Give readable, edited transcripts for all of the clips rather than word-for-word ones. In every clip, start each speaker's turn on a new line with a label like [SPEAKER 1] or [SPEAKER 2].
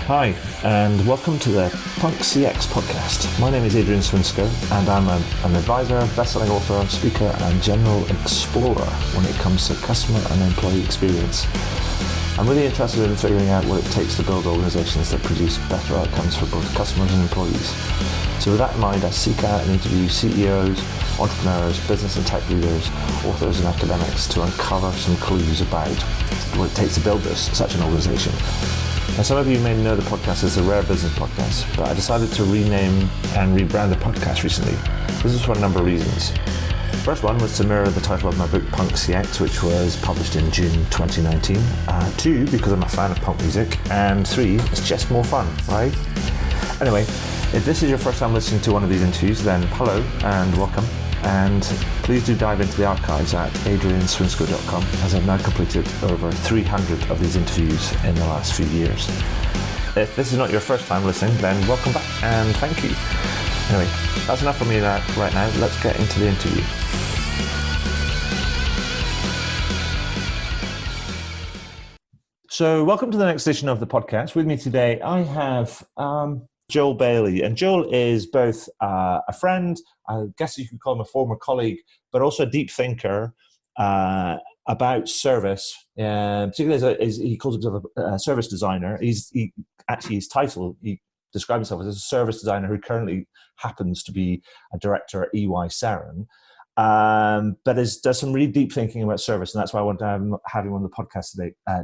[SPEAKER 1] Hi, and welcome to the Punk CX podcast. My name is Adrian Swinsko, and I'm an advisor, best-selling author, speaker, and general explorer when it comes to customer and employee experience. I'm really interested in figuring out what it takes to build organizations that produce better outcomes for both customers and employees. So with that in mind, I seek out and interview CEOs, entrepreneurs, business and tech leaders, authors and academics to uncover some clues about what it takes to build such an organization. Now, some of you may know the podcast as the Rare Business Podcast, but I decided to rename and rebrand the podcast recently. This is for a number of reasons. First one was to mirror the title of my book, Punk CX, which was published in June 2019. Two, because I'm a fan of punk music. And three, it's just more fun, right? Anyway, if this is your first time listening to one of these interviews, then hello and welcome. And please do dive into the archives at adrianswinsko.com, as I've now completed over 300 of these interviews in the last few years. If this is not your first time listening, then welcome back and thank you. Anyway, that's enough for me right now. Let's get into the interview. So welcome to the next edition of the podcast. With me today, I have Joel Bailey. And Joel is both a friend, I guess you could call him a former colleague, but also a deep thinker about service. Particularly as he calls himself a service designer. He describes himself as a service designer who currently happens to be a director at EY Sarin, but does some really deep thinking about service, and that's why I want to have him on the podcast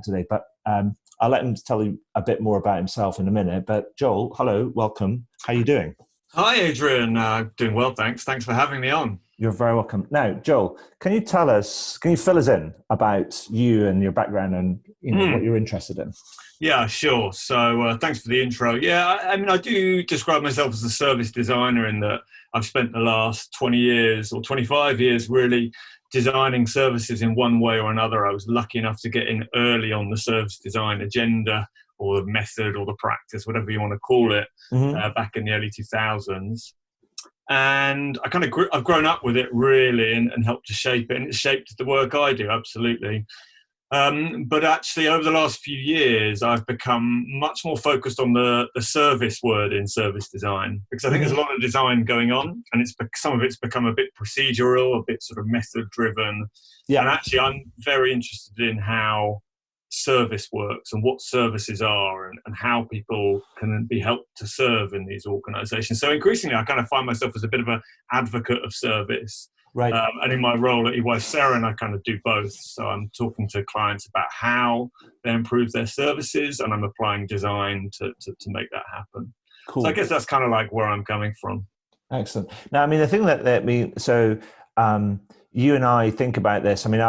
[SPEAKER 1] today. But I'll let him tell you a bit more about himself in a minute. But Joel, hello, welcome. How are you doing?
[SPEAKER 2] Hi, Adrian. Doing well, thanks. Thanks for having me on.
[SPEAKER 1] You're very welcome. Now, Joel, can you fill us in about you and your background and what you're interested in?
[SPEAKER 2] Yeah, sure. So thanks for the intro. Yeah, I do describe myself as a service designer in that I've spent the last 20 years or 25 years really designing services in one way or another. I was lucky enough to get in early on the service design agenda or the method or the practice, whatever you want to call it, back in the early 2000s. And I've grown up with it really and helped to shape it, and it's shaped the work I do, absolutely. But actually, over the last few years, I've become much more focused on the service word in service design, because I think there's a lot of design going on, and some of it's become a bit procedural, a bit sort of method-driven. Yeah. And actually, I'm very interested in how service works and what services are and how people can be helped to serve in these organizations. So increasingly, I kind of find myself as a bit of an advocate of service. Right. And in my role at EY Sarin, I kind of do both. So I'm talking to clients about how they improve their services, and I'm applying design to make that happen. Cool. So I guess that's kind of like where I'm coming from.
[SPEAKER 1] Excellent. Now, I mean, the thing you and I think about this. I mean,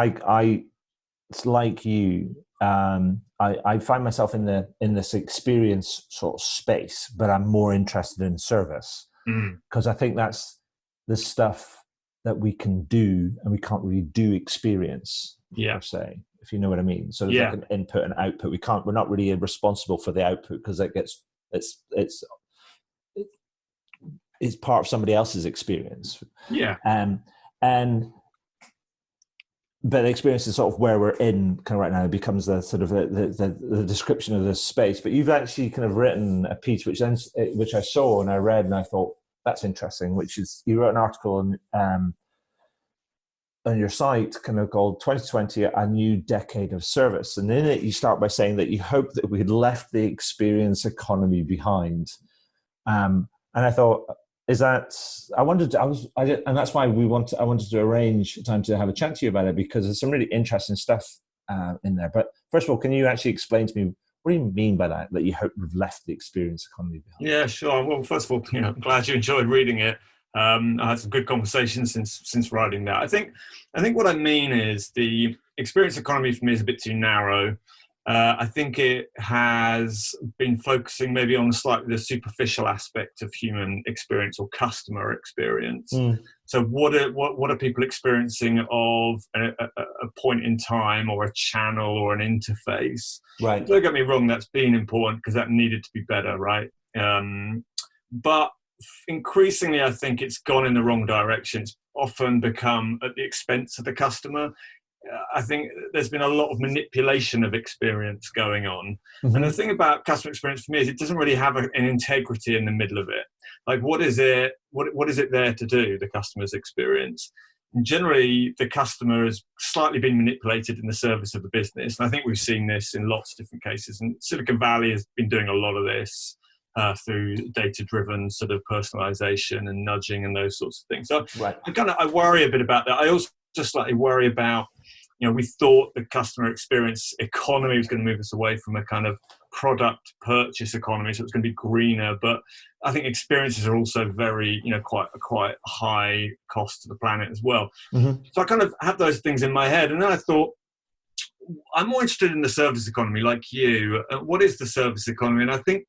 [SPEAKER 1] it's like you. I find myself in this experience sort of space, but I'm more interested in service because I think that's the stuff that we can do and we can't really do experience, per se, if you know what I mean. So there's like an input and output. We're not really responsible for the output because it's part of somebody else's experience. Yeah. But the experience is sort of where we're in kind of right now. It becomes the sort of the description of this space. But you've actually kind of written a piece which I saw and I read and I thought, that's interesting, which is you wrote an article on your site kind of called 2020, A New Decade of Service. And in it, you start by saying that you hope that we had left the experience economy behind. And I thought, and that's why I wanted to arrange a time to have a chat to you about it, because there's some really interesting stuff in there. But first of all, can you actually explain to me, what do you mean by that you hope we've left the experience economy behind?
[SPEAKER 2] Yeah, sure. Well, first of all, I'm glad you enjoyed reading it. I had some good conversations since writing that. I think what I mean is the experience economy for me is a bit too narrow. I think it has been focusing maybe on slightly the superficial aspect of human experience or customer experience. So what are people experiencing of a point in time or a channel or an interface? Right. Don't get me wrong, that's been important because that needed to be better, right? But increasingly, I think it's gone in the wrong direction. It's often become at the expense of the customer. I think there's been a lot of manipulation of experience going on.
[SPEAKER 1] Mm-hmm.
[SPEAKER 2] And the thing about customer experience for me is it doesn't really have an integrity in the middle of it. Like, what is it there to do, the customer's experience? And generally, the customer has slightly been manipulated in the service of the business. And I think we've seen this in lots of different cases. And Silicon Valley has been doing a lot of this through data-driven sort of personalization and nudging and those sorts of things. So
[SPEAKER 1] right.
[SPEAKER 2] I worry a bit about that. I also just slightly worry about, we thought the customer experience economy was going to move us away from a kind of product purchase economy, so it was going to be greener. But I think experiences are also very, quite high cost to the planet as well. Mm-hmm. So I kind of have those things in my head, and then I thought, I'm more interested in the service economy, like you. What is the service economy? And I think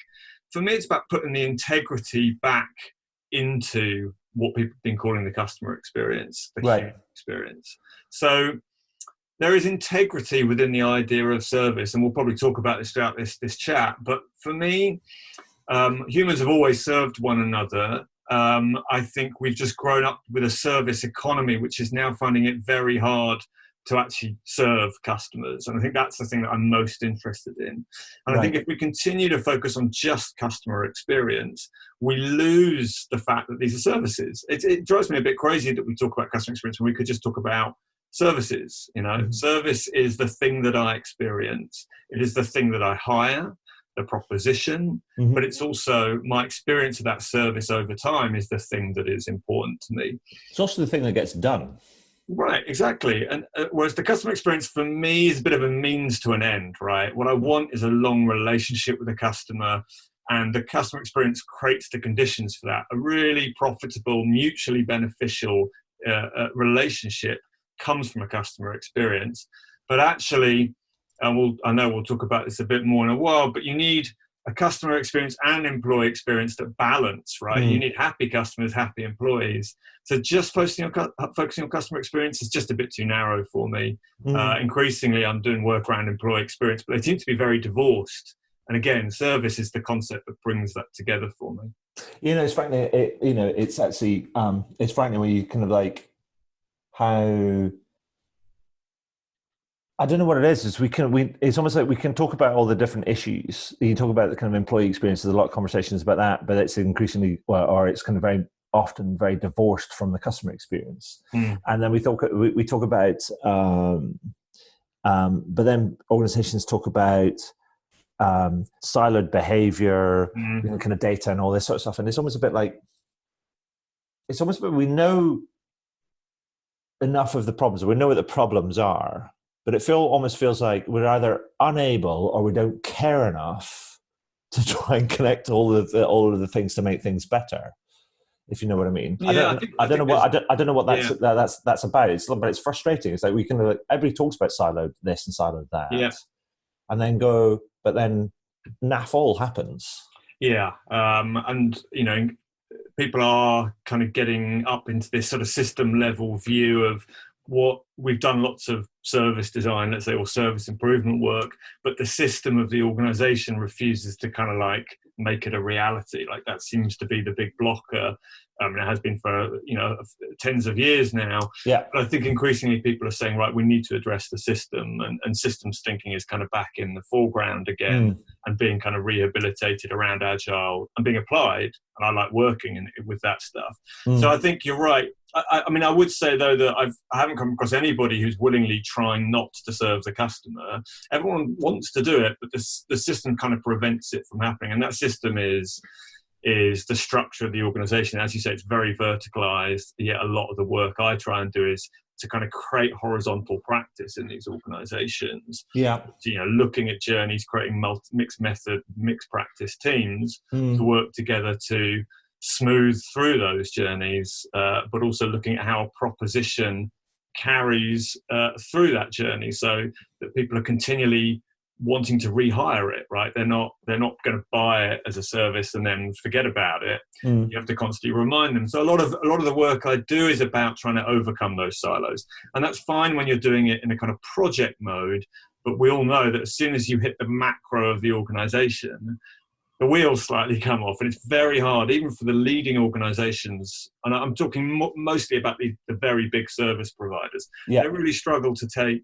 [SPEAKER 2] for me, it's about putting the integrity back into what people have been calling the customer experience, the human experience. So there is integrity within the idea of service, and we'll probably talk about this throughout this chat. But for me, humans have always served one another. I think we've just grown up with a service economy, which is now finding it very hard to actually serve customers. And I think that's the thing that I'm most interested in. And I think if we continue to focus on just customer experience, we lose the fact that these are services. It drives me a bit crazy that we talk about customer experience when we could just talk about services. Service is the thing that I experience. It is the thing that I hire, the proposition, but it's also my experience of that service over time is the thing that is important to me.
[SPEAKER 1] It's also the thing that gets done.
[SPEAKER 2] Right, exactly. And whereas the customer experience for me is a bit of a means to an end, right? What I want is a long relationship with the customer, and the customer experience creates the conditions for that. A really profitable, mutually beneficial relationship comes from a customer experience. But actually, I know we'll talk about this a bit more in a while, but you need a customer experience and employee experience that balance, right? You need happy customers, happy employees. So just focusing on customer experience is just a bit too narrow for me. Increasingly, I'm doing work around employee experience, but they seem to be very divorced. And again, service is the concept that brings that together for me.
[SPEAKER 1] It's frankly, it's actually, it's frankly when you kind of like how, I don't know what it is. It's almost like we can talk about all the different issues. You talk about the kind of employee experience. There's a lot of conversations about that, but it's increasingly, or it's kind of very often very divorced from the customer experience. And then we talk about, but then organizations talk about siloed behavior, kind of data and all this sort of stuff. And it's almost a bit like, we know enough of the problems. We know what the problems are. But it almost feels like we're either unable or we don't care enough to try and connect all of the things to make things better. If you know what I mean.
[SPEAKER 2] Yeah,
[SPEAKER 1] I don't know what that's about. It's frustrating. It's like we can everybody talks about siloed this and siloed that, and then but then naff all happens.
[SPEAKER 2] Yeah, and people are kind of getting up into this sort of system level view of what we've done lots of service design, let's say, or service improvement work, but the system of the organization refuses to kind of like make it a reality. Like that seems to be the big blocker. It has been for, tens of years now. Yeah. But I think increasingly people are saying, right, we need to address the system, and systems thinking is kind of back in the foreground again and being kind of rehabilitated around agile and being applied. And I like working with that stuff. So I think you're right. I mean, I would say, though, that I haven't come across anybody who's willingly trying not to serve the customer. Everyone wants to do it, but the system kind of prevents it from happening. And that system is the structure of the organization. As you say, it's very verticalized. Yet a lot of the work I try and do is to kind of create horizontal practice in these organizations. Yeah. Looking at journeys, creating mixed practice teams to work together to smooth through those journeys, but also looking at how a proposition carries through that journey, so that people are continually wanting to rehire it. Right? They're not going to buy it as a service and then forget about it. You have to constantly remind them. So a lot of the work I do is about trying to overcome those silos, and that's fine when you're doing it in a kind of project mode. But we all know that as soon as you hit the macro of the organization, the wheels slightly come off, and it's very hard, even for the leading organizations. And I'm talking mostly about the very big service providers.
[SPEAKER 1] Yeah.
[SPEAKER 2] They really struggle to take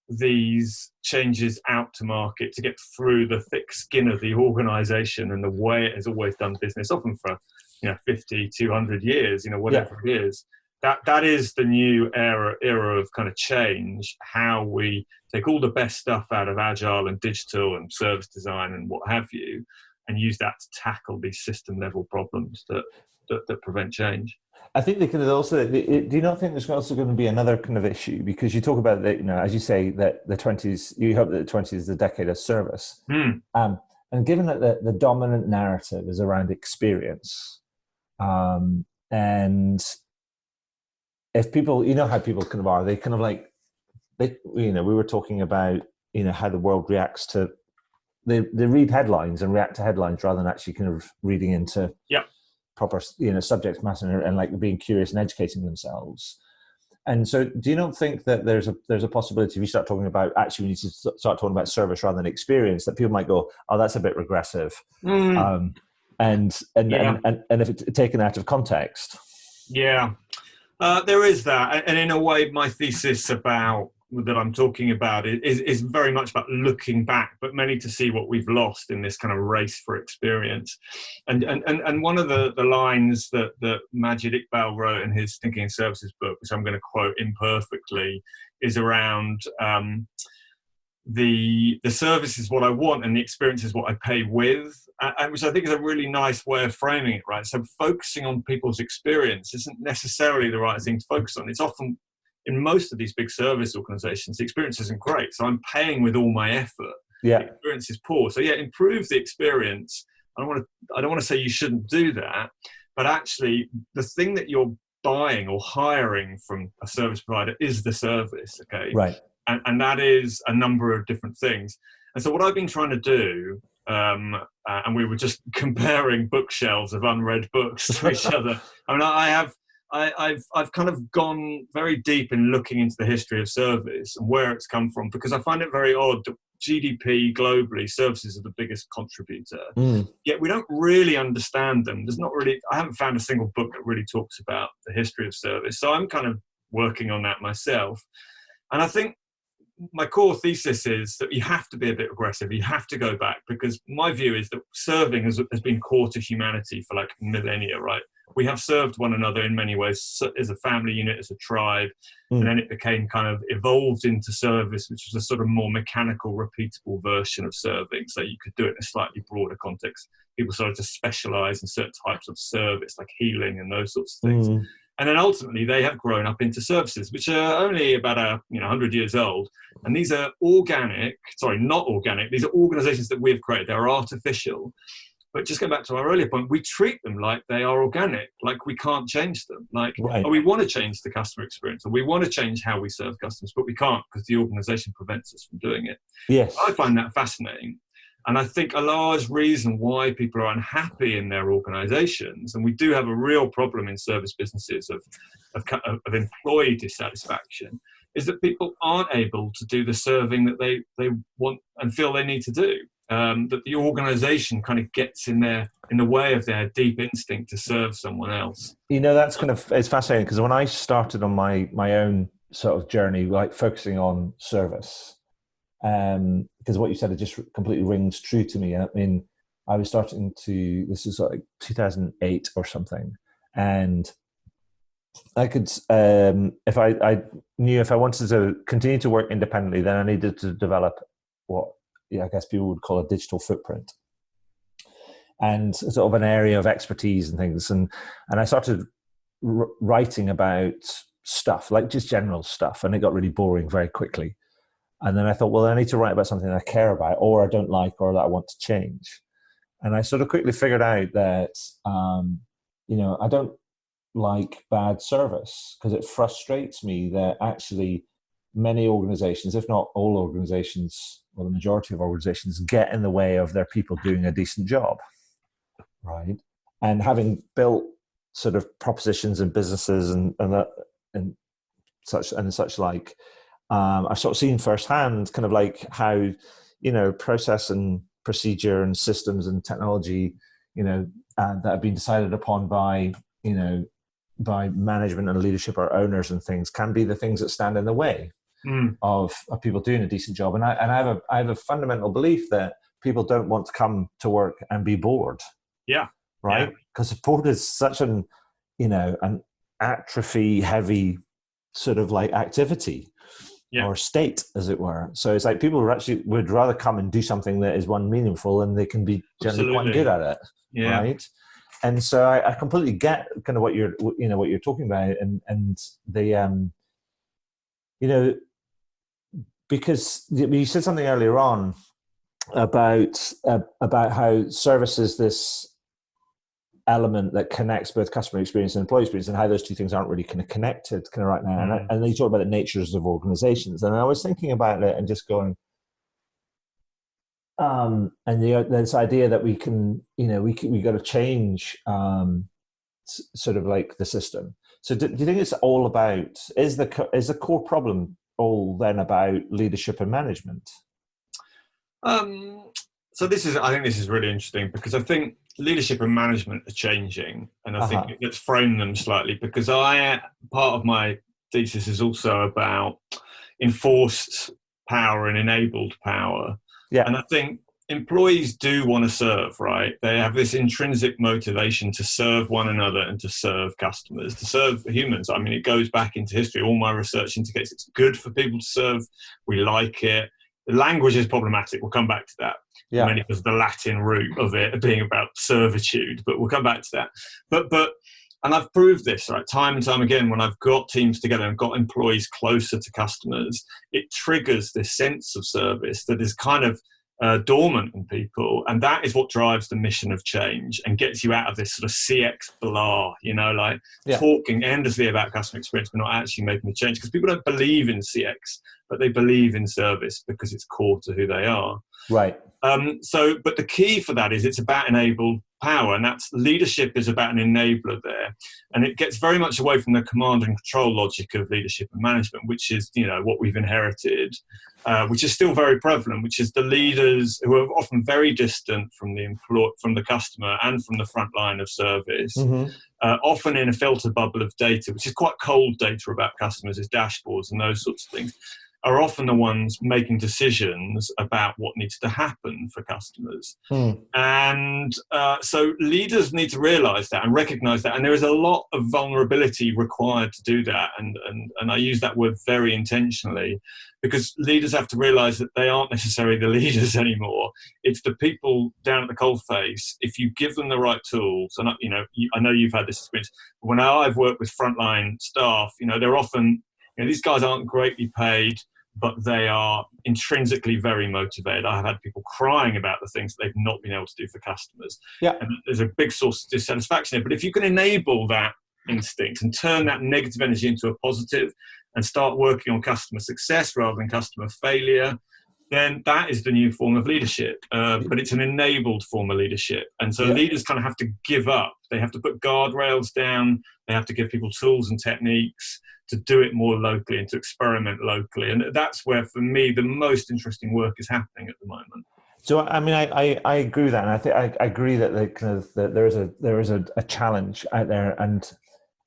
[SPEAKER 2] these changes out to market, to get through the thick skin of the organization and the way it has always done business, often for 50, 200 years, whatever it is. That is the new era of kind of change, how we take all the best stuff out of agile and digital and service design and what have you, and use that to tackle these system level problems that prevent change.
[SPEAKER 1] I think they can also, do you not think there's also going to be another kind of issue? Because you talk about that, as you say, that the 20s, you hope that the 20s is the decade of service. And given that the dominant narrative is around experience, and if people, how people kind of are, they kind of like, we were talking about, how the world reacts to, they read headlines and react to headlines rather than actually kind of reading into proper, subject matter and like being curious and educating themselves. And so do you not think that there's a possibility if you start talking about, actually we need to start talking about service rather than experience, that people might go, oh, that's a bit regressive. And if it's taken out of context.
[SPEAKER 2] Yeah. There is that, and in a way, my thesis that I'm talking about is very much about looking back, but mainly to see what we've lost in this kind of race for experience. And one of the lines that Majid Iqbal wrote in his Thinking in Services book, which I'm going to quote imperfectly, is around the service is what I want and the experience is what I pay with, which I think is a really nice way of framing it, right? So focusing on people's experience isn't necessarily the right thing to focus on. It's often, in most of these big service organizations, the experience isn't great. So I'm paying with all my effort.
[SPEAKER 1] Yeah.
[SPEAKER 2] The experience is poor. So improve the experience. I don't want to say you shouldn't do that, but actually the thing that you're buying or hiring from a service provider is the service, okay?
[SPEAKER 1] Right.
[SPEAKER 2] And that is a number of different things. And so what I've been trying to do, and we were just comparing bookshelves of unread books to each other. I mean, I've kind of gone very deep in looking into the history of service and where it's come from, because I find it very odd that GDP globally, services are the biggest contributor. Yet we don't really understand them. I haven't found a single book that really talks about the history of service. So I'm kind of working on that myself. And I think my core thesis is that you have to be a bit aggressive. You have to go back, because my view is that serving has been core to humanity for like millennia, right? We have served one another in many ways as a family unit, as a tribe, and then it became kind of evolved into service, which was a sort of more mechanical, repeatable version of serving. So you could do it in a slightly broader context. People started to specialize in certain types of service, like healing and those sorts of things. And then ultimately they have grown up into services, which are only about 100 years old. And these are not organic. These are organizations that we've created. They're artificial. But just going back to our earlier point, we treat them like they are organic, like we can't change them. Like,
[SPEAKER 1] right.
[SPEAKER 2] We want to change the customer experience, or we want to change how we serve customers, but we can't because the organization prevents us from doing it.
[SPEAKER 1] Yes.
[SPEAKER 2] I find that fascinating. And I think a large reason why people are unhappy in their organizations, and we do have a real problem in service businesses of employee dissatisfaction, is that people aren't able to do the serving that they want and feel they need to do. That the organization kind of gets in the way of their deep instinct to serve someone else.
[SPEAKER 1] That's it's fascinating, because when I started on my own sort of journey, like focusing on service, because what you said, it just completely rings true to me. I mean, I was this is like 2008 or something, and I could, if I knew if I wanted to continue to work independently, then I needed to develop what I guess people would call a digital footprint, and sort of an area of expertise and things. And I started writing about stuff, like just general stuff, and it got really boring very quickly. And then I thought, well, I need to write about something I care about, or I don't like, or that I want to change. And I sort of quickly figured out that, I don't like bad service, because it frustrates me that actually many organizations, if not all organizations, well, the majority of organizations, get in the way of their people doing a decent job, right? And having built sort of propositions and businesses and such like, I've sort of seen firsthand kind of like how, process and procedure and systems and technology, that have been decided upon by, by management and leadership or owners and things, can be the things that stand in the way of people doing a decent job. And I have a fundamental belief that people don't want to come to work and be bored.
[SPEAKER 2] Yeah.
[SPEAKER 1] Right. Because bored is such an atrophy heavy sort of like activity or state, as it were. So it's like people would rather come and do something that is meaningful, and they can be generally quite good at it. Yeah. Right. And so I completely get kind of what you're talking about, and the because you said something earlier on about how service is this element that connects both customer experience and employee experience, and how those two things aren't really kind of connected kind of right now. And then you talk about the natures of organizations, and I was thinking about it and just going, and this idea that we got to change sort of like the system. So do you think it's all about, is the core problem all then about leadership and management?
[SPEAKER 2] So I think this is really interesting, because I think leadership and management are changing, and I think let's frame them slightly, because part of my thesis is also about enforced power and enabled power. Yeah. And I think employees do want to serve, right? They have this intrinsic motivation to serve one another and to serve customers, to serve humans. I mean, it goes back into history. All my research indicates it's good for people to serve. We like it. The language is problematic. We'll come back to that. Yeah. Mainly because the Latin root of it being about servitude, but we'll come back to that. And I've proved this, right, time and time again, when I've got teams together and got employees closer to customers, it triggers this sense of service that is kind of dormant in people, and that is what drives the mission of change and gets you out of this sort of CX blah, talking endlessly about customer experience but not actually making the change, because people don't believe in CX, but they believe in service because it's core to who they are. Right. But the key for that is it's about enabled power, and that's leadership is about an enabler there, and it gets very much away from the command and control logic of leadership and management, which is what we've inherited, which is still very prevalent, which is the leaders who are often very distant from the customer and from the front line of service, often in a filter bubble of data, which is quite cold data about customers, as dashboards and those sorts of things, are often the ones making decisions about what needs to happen for customers. And so leaders need to realize that and recognize that. And there is a lot of vulnerability required to do that. And I use that word very intentionally, because leaders have to realize that they aren't necessarily the leaders anymore. It's the people down at the coalface. If you give them the right tools, and I know you've had this experience, but when I've worked with frontline staff, they're often, these guys aren't greatly paid, but they are intrinsically very motivated. I have had people crying about the things that they've not been able to do for customers. Yeah. And there's a big source of dissatisfaction there. But if you can enable that instinct and turn that negative energy into a positive and start working on customer success rather than customer failure, then that is the new form of leadership. But it's an enabled form of leadership. And so leaders kind of have to give up. They have to put guardrails down. They have to give people tools and techniques to do it more locally and to experiment locally. And that's where, for me, the most interesting work is happening at the moment.
[SPEAKER 1] So, I mean, I agree with that. And I think I agree that that there is a challenge out there. And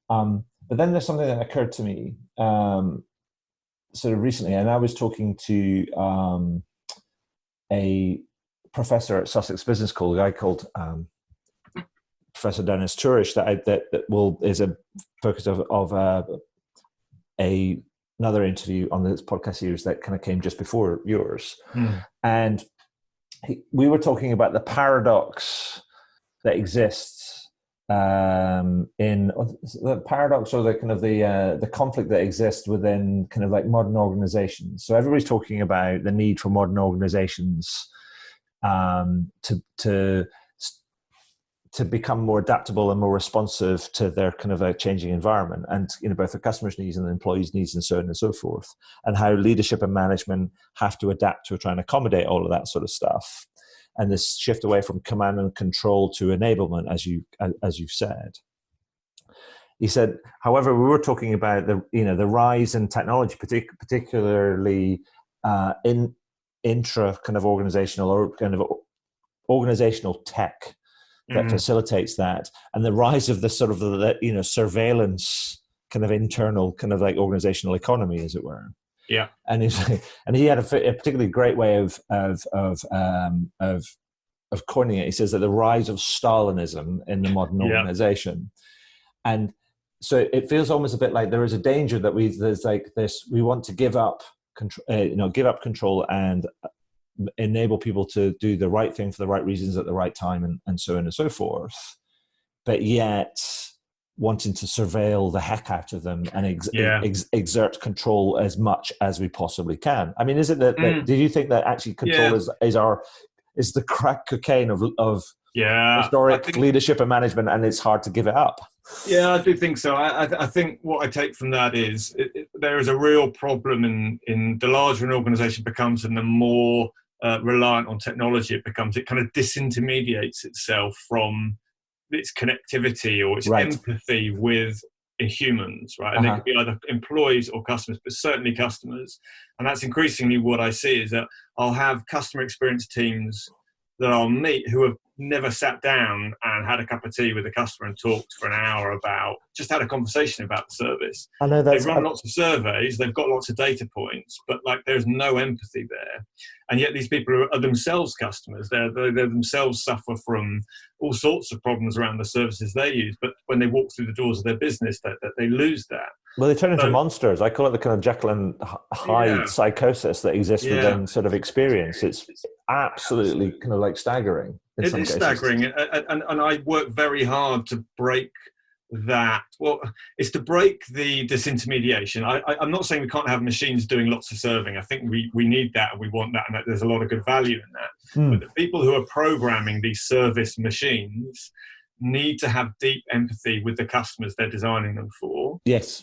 [SPEAKER 1] but then there's something that occurred to me sort of recently, and I was talking to a professor at Sussex Business School, a guy called Professor Dennis Turish, that is a focus of another interview on this podcast series that kind of came just before yours, and we were talking about the paradox that exists in the paradox, or the kind of the conflict that exists within kind of like modern organizations. So everybody's talking about the need for modern organizations to become more adaptable and more responsive to their kind of a changing environment, and both the customers' needs and the employees' needs, and so on and so forth, and how leadership and management have to adapt to try and accommodate all of that sort of stuff, and this shift away from command and control to enablement, as you've said. He said, however, we were talking about the rise in technology, particularly in intra kind of organizational or kind of organizational tech that facilitates that, and the rise of the sort of the surveillance kind of internal kind of like organizational economy, as it were.
[SPEAKER 2] Yeah,
[SPEAKER 1] and he had a particularly great way of coining it. He says that the rise of Stalinism in the modern organization, and so it feels almost a bit like there is a danger that we want to give up control and enable people to do the right thing for the right reasons at the right time, and so on and so forth, but yet wanting to surveil the heck out of them and exert control as much as we possibly can. I mean, is it that do you think that actually control is the crack cocaine of historic leadership and management, and it's hard to give it up?
[SPEAKER 2] Yeah, I do think so. I think what I take from that is there is a real problem in the larger an organization becomes and the more reliant on technology it becomes, it kind of disintermediates itself from its connectivity or its empathy with humans, right? And it could be either employees or customers, but certainly customers. And that's increasingly what I see, is that I'll have customer experience teams that I'll meet who have never sat down and had a cup of tea with a customer and talked for an hour just had a conversation about the service.
[SPEAKER 1] I know
[SPEAKER 2] they've run lots of surveys, they've got lots of data points, but like there's no empathy there. And yet these people are themselves customers. They themselves suffer from all sorts of problems around the services they use. But when they walk through the doors of their business, that they lose that.
[SPEAKER 1] Well, they turn into monsters. I call it the kind of Jekyll and Hyde psychosis that exists within sort of experience. It's absolutely kind of like staggering.
[SPEAKER 2] It is staggering. And I work very hard to break that. Well, it's to break the disintermediation. I'm not saying we can't have machines doing lots of serving. I think we need that and we want that, and that there's a lot of good value in that. But the people who are programming these service machines need to have deep empathy with the customers they're designing them for,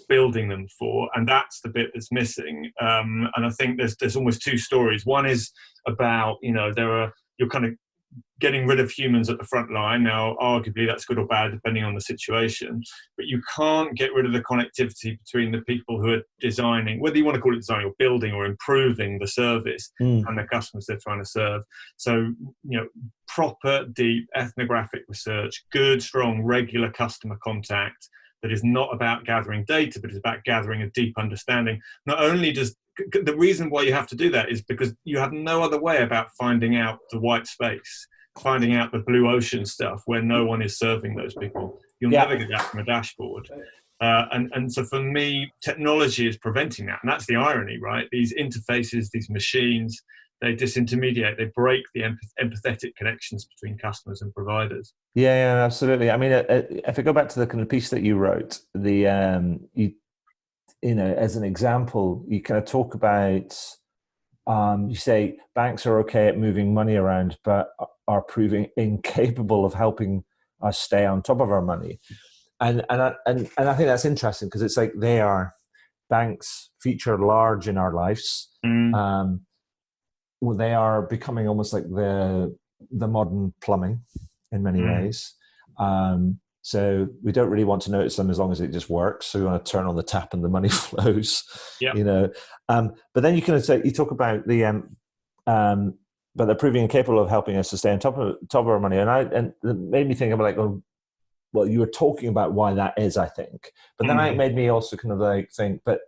[SPEAKER 2] building them for, and that's the bit that's missing. And I think there's almost two stories. One is about, you're kind of getting rid of humans at the front line. Now, arguably that's good or bad depending on the situation, but you can't get rid of the connectivity between the people who are designing, whether you want to call it designing or building or improving the service, and the customers they're trying to serve. So, proper, deep ethnographic research, good, strong, regular customer contact that is not about gathering data, but is about gathering a deep understanding. Not only does the reason why you have to do that is because you have no other way about finding out the white space, finding out the blue ocean stuff where no one is serving those people. You'll never get that from a dashboard. And so for me, technology is preventing that. And that's the irony, right? These interfaces, these machines, they disintermediate, they break the empathetic connections between customers and providers.
[SPEAKER 1] Yeah, absolutely. I mean, if I go back to the kind of piece that you wrote, as an example, you kind of talk about, you say banks are okay at moving money around, but are proving incapable of helping us stay on top of our money. And I think that's interesting because it's like banks feature large in our lives. They are becoming almost like the modern plumbing in many ways. So we don't really want to notice them as long as it just works. So we want to turn on the tap and the money flows. But then you talk about but they're proving incapable of helping us to stay on top of our money. And it made me think about well, you were talking about why that is, I think. But then it made me also kind of like think, but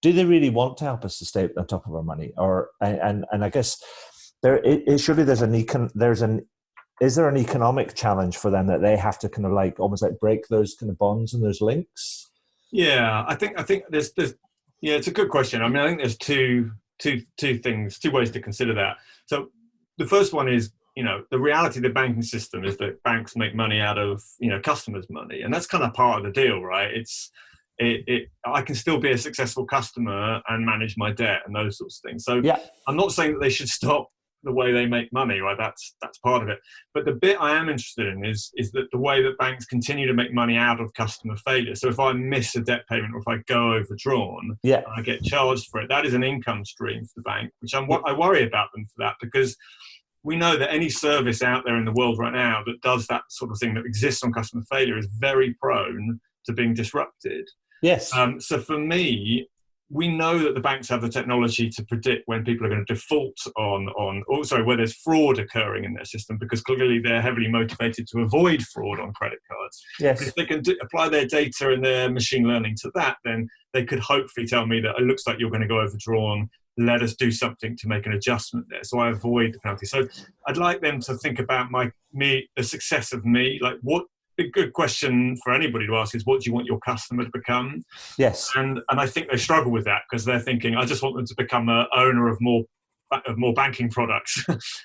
[SPEAKER 1] do they really want to help us to stay on top of our money? And I guess surely is there an economic challenge for them that they have to kind of like almost like break those kind of bonds and those links?
[SPEAKER 2] Yeah, I think there's it's a good question. I mean, I think there's two ways to consider that. So the first one is, the reality of the banking system is that banks make money out of, customers' money. And that's kind of part of the deal, right? I can still be a successful customer and manage my debt and those sorts of things. So I'm not saying that they should stop the way they make money, right? That's part of it. But the bit I am interested in is that the way that banks continue to make money out of customer failure. So if I miss a debt payment or if I go overdrawn, and I get charged for it, that is an income stream for the bank, which I worry about them for that, because we know that any service out there in the world right now that does that sort of thing, that exists on customer failure, is very prone to being disrupted.
[SPEAKER 1] Yes.
[SPEAKER 2] So for me, we know that the banks have the technology to predict when people are going to default where there's fraud occurring in their system, because clearly they're heavily motivated to avoid fraud on credit cards.
[SPEAKER 1] Yes.
[SPEAKER 2] But if they can apply their data and their machine learning to that, then they could hopefully tell me that it looks like you're going to go overdrawn. Let us do something to make an adjustment there, so I avoid the penalty. So I'd like them to think about the success of me. Like, what a good question for anybody to ask is, what do you want your customer to become?
[SPEAKER 1] Yes.
[SPEAKER 2] And I think they struggle with that, because they're thinking, I just want them to become a owner of more banking products.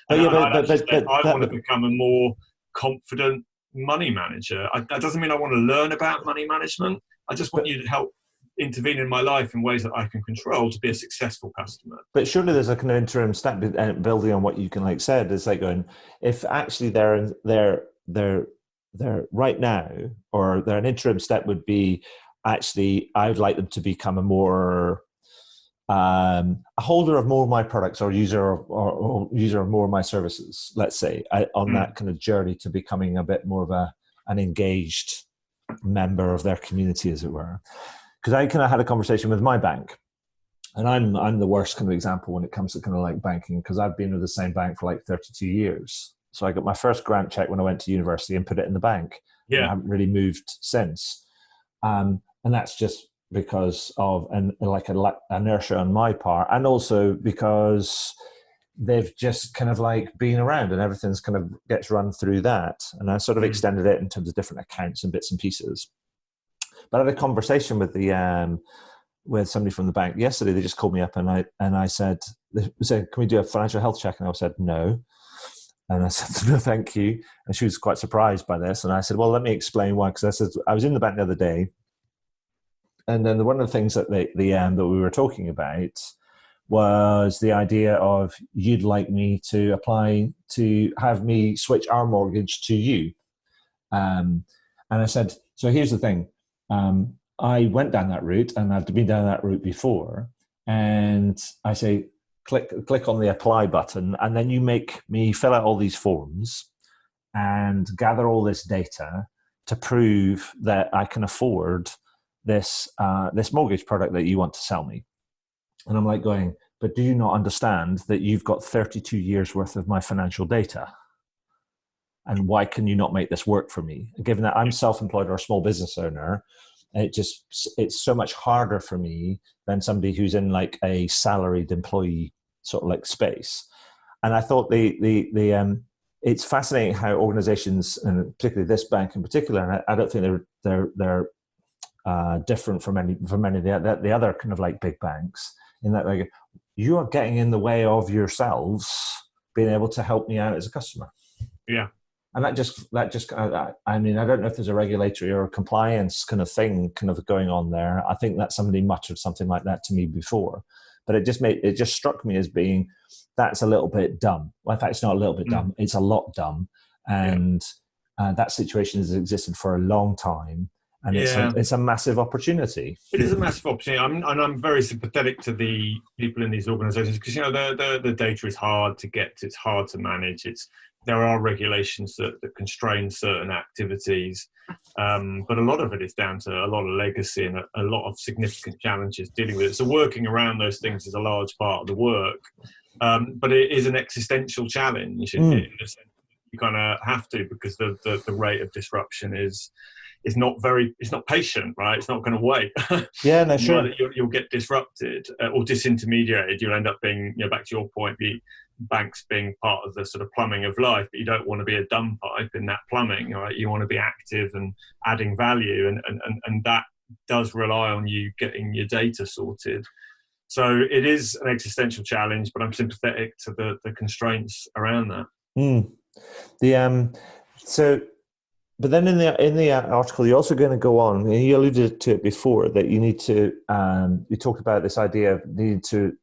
[SPEAKER 2] I want to become a more confident money manager. That doesn't mean I want to learn about money management. I just want you to help intervene in my life in ways that I can control to be a successful customer.
[SPEAKER 1] But surely there's a kind of interim step, building on what you said, is like going, if actually they're right now, or an interim step would be, actually I would like them to become a holder of more of my products, or user of more of my services, let's say, on that kind of journey to becoming a bit more of an engaged member of their community, as it were. Because I kind of had a conversation with my bank, and I'm the worst kind of example when it comes to kind of like banking, because I've been with the same bank for like 32 years. So I got my first grant check when I went to university and put it in the bank. Yeah. I haven't really moved since. And that's just because of inertia on my part, and also because they've just kind of like been around and everything's kind of gets run through that. And I sort of extended it in terms of different accounts and bits and pieces. But I had a conversation with somebody from the bank yesterday. They just called me up and I said, "Can we do a financial health check?" And I said, "No." And I said, "No, thank you." And she was quite surprised by this. And I said, "Well, let me explain why." Because I said, I was in the bank the other day, and then one of the things that that we were talking about was the idea of, you'd like me to apply to have me switch our mortgage to you. And I said, so here's the thing. I went down that route, and I've been down that route before. And I say, click on the apply button, and then you make me fill out all these forms and gather all this data to prove that I can afford this mortgage product that you want to sell me. And I'm like going, but do you not understand that you've got 32 years worth of my financial data? And why can you not make this work for me? Given that I'm self-employed or a small business owner, it's so much harder for me than somebody who's in like a salaried employee sort of like space. And I thought it's fascinating how organizations, and particularly this bank in particular, and I don't think they're different from many of the other kind of like big banks, in that like, you are getting in the way of yourselves being able to help me out as a customer.
[SPEAKER 2] Yeah.
[SPEAKER 1] And that just, I mean, I don't know if there's a regulatory or a compliance kind of thing kind of going on there. I think that somebody muttered something like that to me before, but it just struck me as being, that's a little bit dumb. Well, in fact, it's not a little bit dumb. It's a lot dumb. And that situation has existed for a long time. And it's a massive opportunity. It
[SPEAKER 2] is a massive opportunity. I'm very sympathetic to the people in these organizations, because, the data is hard to get. It's hard to manage. There are regulations that constrain certain activities, but a lot of it is down to a lot of legacy and a lot of significant challenges dealing with it. So working around those things is a large part of the work, but it is an existential challenge. In a sense, you kind of have to, because the rate of disruption is not patient, right? It's not going to wait.
[SPEAKER 1] Yeah, no, sure.
[SPEAKER 2] You'll get disrupted or disintermediated. You'll end up being, back to your point, the banks being part of the sort of plumbing of life, but you don't want to be a dumb pipe in that plumbing, right? You want to be active and adding value, and that does rely on you getting your data sorted. So it is an existential challenge, but I'm sympathetic to the constraints around that.
[SPEAKER 1] But then in the article, you're also going to go on, and you alluded to it before, that you need to, you talked about this idea of needing to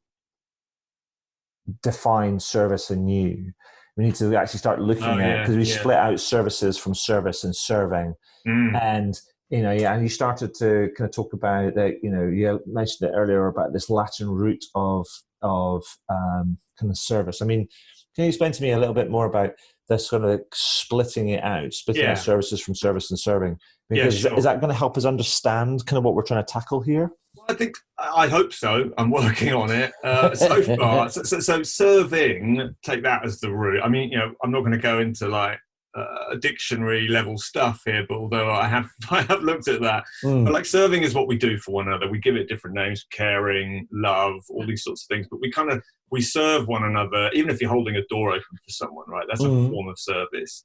[SPEAKER 1] define service anew. We need to actually start looking at, because we split out services from service and serving. And, and you started to kind of talk about that, you mentioned it earlier about this Latin root of kind of service. I mean, can you explain to me a little bit more about this sort of splitting out services from service and serving? Because is that going to help us understand kind of what we're trying to tackle here?
[SPEAKER 2] I think I hope so. I'm working on it so far. So serving, take that as the root. I mean, I'm not going to go into like dictionary level stuff here, but although I have looked at that, but like serving is what we do for one another. We give it different names: caring, love, all these sorts of things. But we serve one another, even if you're holding a door open for someone, right? That's a form of service.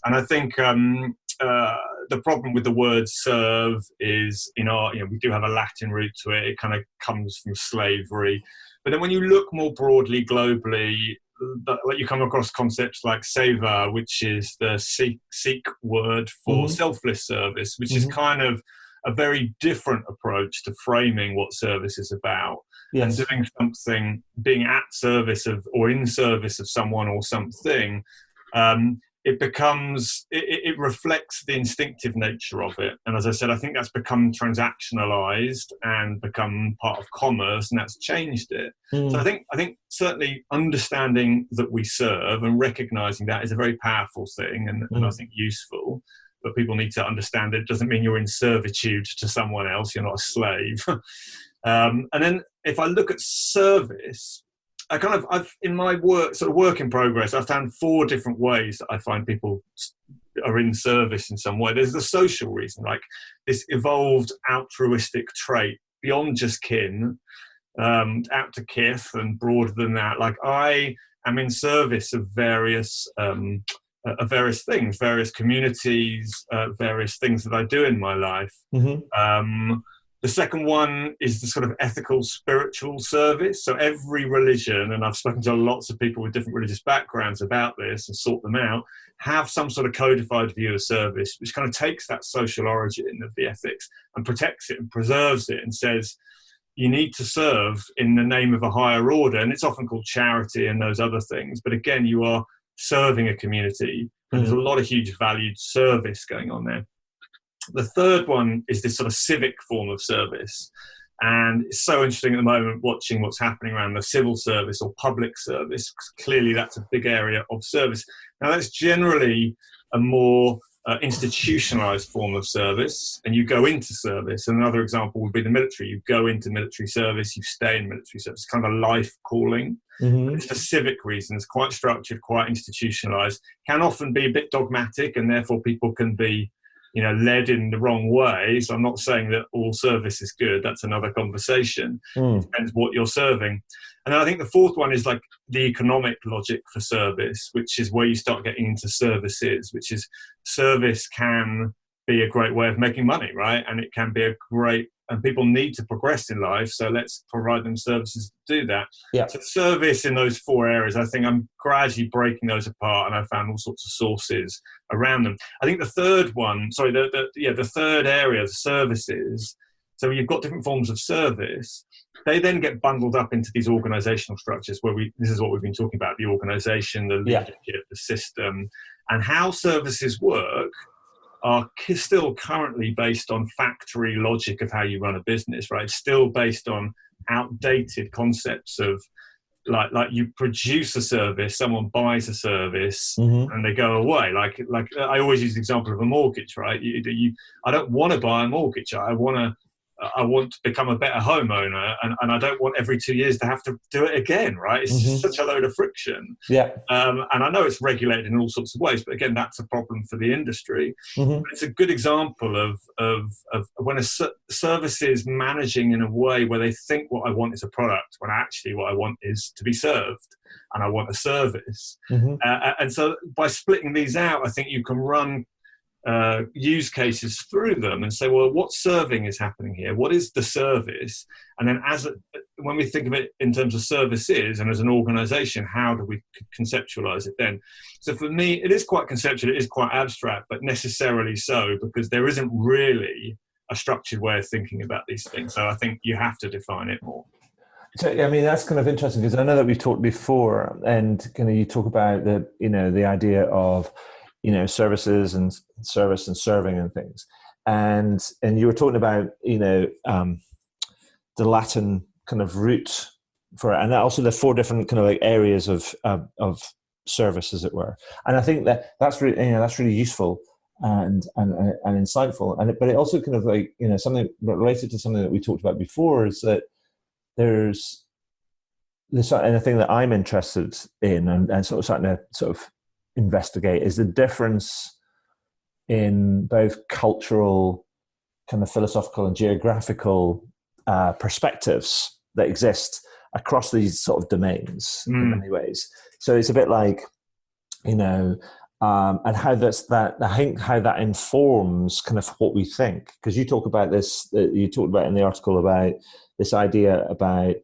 [SPEAKER 2] And I think the problem with the word serve is we do have a Latin root to it. It kind of comes from slavery. But then when you look more broadly, globally, you come across concepts like seva, which is the Sikh word for selfless service, which is kind of a very different approach to framing what service is about. Yes. And doing something, being at service of or in service of someone or something, it reflects the instinctive nature of it. And as I said, I think that's become transactionalized and become part of commerce, and that's changed it. So I think certainly understanding that we serve and recognizing that is a very powerful thing, and I think useful. But people need to understand it doesn't mean you're in servitude to someone else. You're not a slave. And then if I look at service, I've in my work in progress, I've found 4 different ways that I find people are in service in some way. There's the social reason, like this evolved altruistic trait beyond just kin, out to kith and broader than that. Like I am in service of various things, various communities, various things that I do in my life. The second one is the sort of ethical, spiritual service. So every religion, and I've spoken to lots of people with different religious backgrounds about this and sort them out, have some sort of codified view of service, which kind of takes that social origin of the ethics and protects it and preserves it and says, you need to serve in the name of a higher order. And it's often called charity and those other things. But again, you are serving a community. And there's a lot of huge valued service going on there. The third one is this sort of civic form of service. And it's so interesting at the moment watching what's happening around the civil service or public service. Clearly, that's a big area of service. Now, that's generally a more institutionalized form of service, and you go into service. And another example would be the military. You go into military service, you stay in military service. It's kind of a life calling. It's for civic reasons, quite structured, quite institutionalized, can often be a bit dogmatic, and therefore people can be led in the wrong way. So I'm not saying that all service is good. That's another conversation. It depends what you're serving. And then I think the fourth one is like the economic logic for service, which is where you start getting into services, which is service can be a great way of making money, right? And it can be and people need to progress in life. So let's provide them services to do that. Yeah. So service in those 4 areas, I think I'm gradually breaking those apart, and I found all sorts of sources around them. I think the third one, the third area, the services. So you've got different forms of service. They then get bundled up into these organizational structures where this is what we've been talking about, the organization, the leadership, the system, and how services work are still currently based on factory logic of how you run a business, right? Still based on outdated concepts of like you produce a service, someone buys a service, and they go away. Like I always use the example of a mortgage, right? I don't want to buy a mortgage. I want to become a better homeowner, and I don't want every 2 years to have to do it again, right? It's just such a load of friction. Yeah. And I know it's regulated in all sorts of ways, but again, that's a problem for the industry. It's a good example of when a service is managing in a way where they think what I want is a product, when actually what I want is to be served, and I want a service. And so by splitting these out, I think you can run use cases through them and say, well, what serving is happening here? What is the service? And then when we think of it in terms of services and as an organization, how do we conceptualize it then? So for me, it is quite conceptual, it is quite abstract, but necessarily so, because there isn't really a structured way of thinking about these things. So I think you have to define it more.
[SPEAKER 1] So, I mean, that's kind of interesting, because I know that we've talked before, and kind of you talk about the idea of services and service and serving and things. And you were talking about, the Latin kind of root for it, and also the 4 different kind of like areas of service, as it were. And I think that's really, that's really useful. and insightful. But it also kind of like, something related to something that we talked about before is that there's this, and the thing that I'm interested in and sort of starting to sort of investigate is the difference in both cultural, kind of philosophical and geographical perspectives that exist across these sort of domains in many ways. So it's a bit like, and how I think how that informs kind of what we think. Because you talk about this, you talked about in the article about this idea about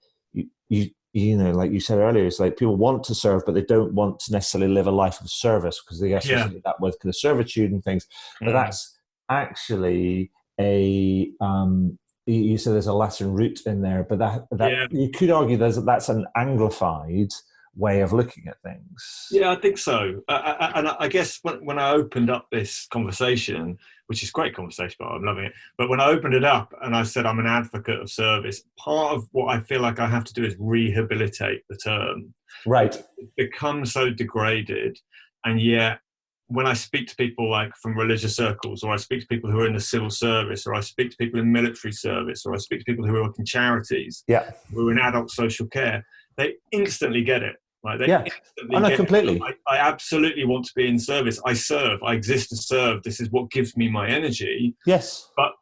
[SPEAKER 1] like you said earlier, it's like people want to serve, but they don't want to necessarily live a life of service because they associate that with kind of servitude and things. But that's actually you said there's a Latin root in there, but that you could argue that's an Anglified way of looking at things.
[SPEAKER 2] Yeah, I think so. And I guess when I opened up this conversation, which is a great conversation, but I'm loving it. But when I opened it up and I said I'm an advocate of service, part of what I feel like I have to do is rehabilitate the term.
[SPEAKER 1] Right.
[SPEAKER 2] It's become so degraded. And yet, when I speak to people like from religious circles, or I speak to people who are in the civil service, or I speak to people in military service, or I speak to people who work in charities, who are in adult social care, they instantly get it. Right? They instantly get
[SPEAKER 1] completely.
[SPEAKER 2] I absolutely want to be in service. I serve. I exist to serve. This is what gives me my energy.
[SPEAKER 1] Yes.
[SPEAKER 2] But